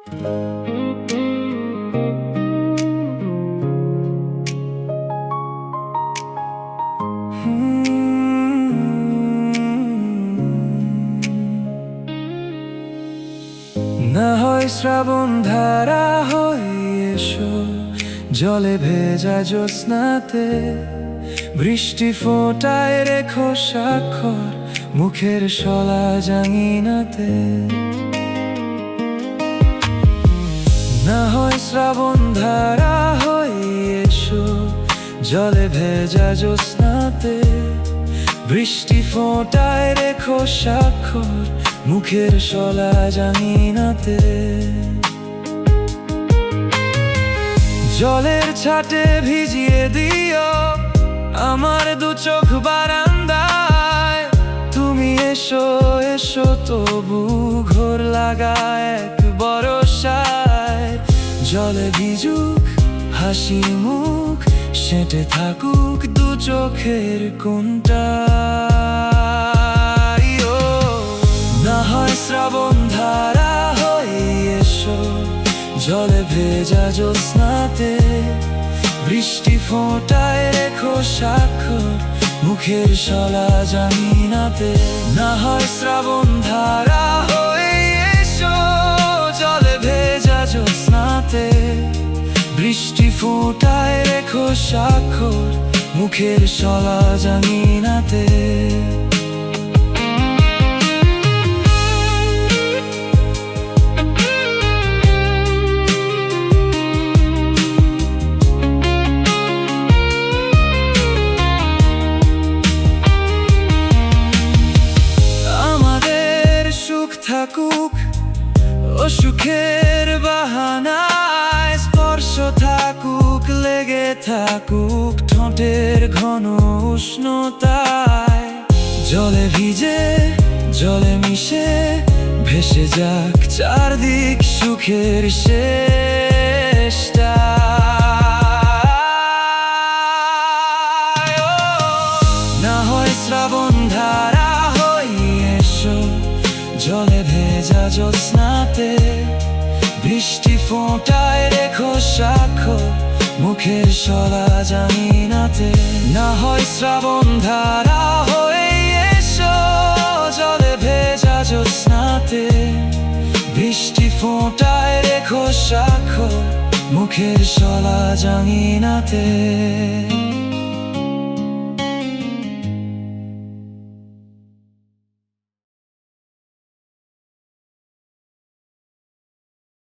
না হয় শ্রাবণ ধারা হয়ে এসো, জলে ভেজা জ্যোৎস্নাতে বৃষ্টি ফোঁটায় রেখো স্বাক্ষর মুখের শলা জাঙিনাতে। না হয় শ্রাবণ ধারা হয়ে এসো, জলে ভেজা জ্যোৎস্নাতে বৃষ্টি ফোঁটায় রেখো স্বাক্ষর মুখের শলা জাঙিনাতে। জলের ছাটে ভিজিয়ে দিও আমার দু চোখ বারান্দায়। তুমি এসো এসো তবু ঘোর লাগায় এক বরষায়। জলে ভিজুক হাসি মুখ, সেঁটে থাকুক দু চোখের কোণটা। না হয় শ্রাবণ ধারা হয়ে এসো, জলে ভেজা জ্যোৎস্নাতে বৃষ্টি ফোঁটায় রেখো স্বাক্ষর মুখের শলা জাঙিনাতে। না হয় শ্রাবণ ধারা হয়ে এসো, জলে ভেজা জ্যোৎস্নাতে বৃষ্টি ফোঁটায় রেখো স্বাক্ষর মুখের শলা জাঙিনাতে। থাকুক অসুখের বাহানায়, স্পর্শ থাকুক লেগে থাকুক ঠোঁটের ঘন উষ্ণতায়। জলে ভিজে জলে মিশে ভেসে যাক চারদিক সুখের শেষটা। না হয় শ্রাবণ ধারা হয়ে এসো, জলে ভেজা জ্যোৎস্নাতে বৃষ্টি ফোঁটায় রেখো স্বাক্ষর মুখের শলা জাঙিনাতে। না হয় শ্রাবণ ধারা হয়ে এসো, জলে ভেজা জ্যোৎস্নাতে বৃষ্টি ফোঁটায় রেখো স্বাক্ষর মুখের শলা জাঙিনাতে।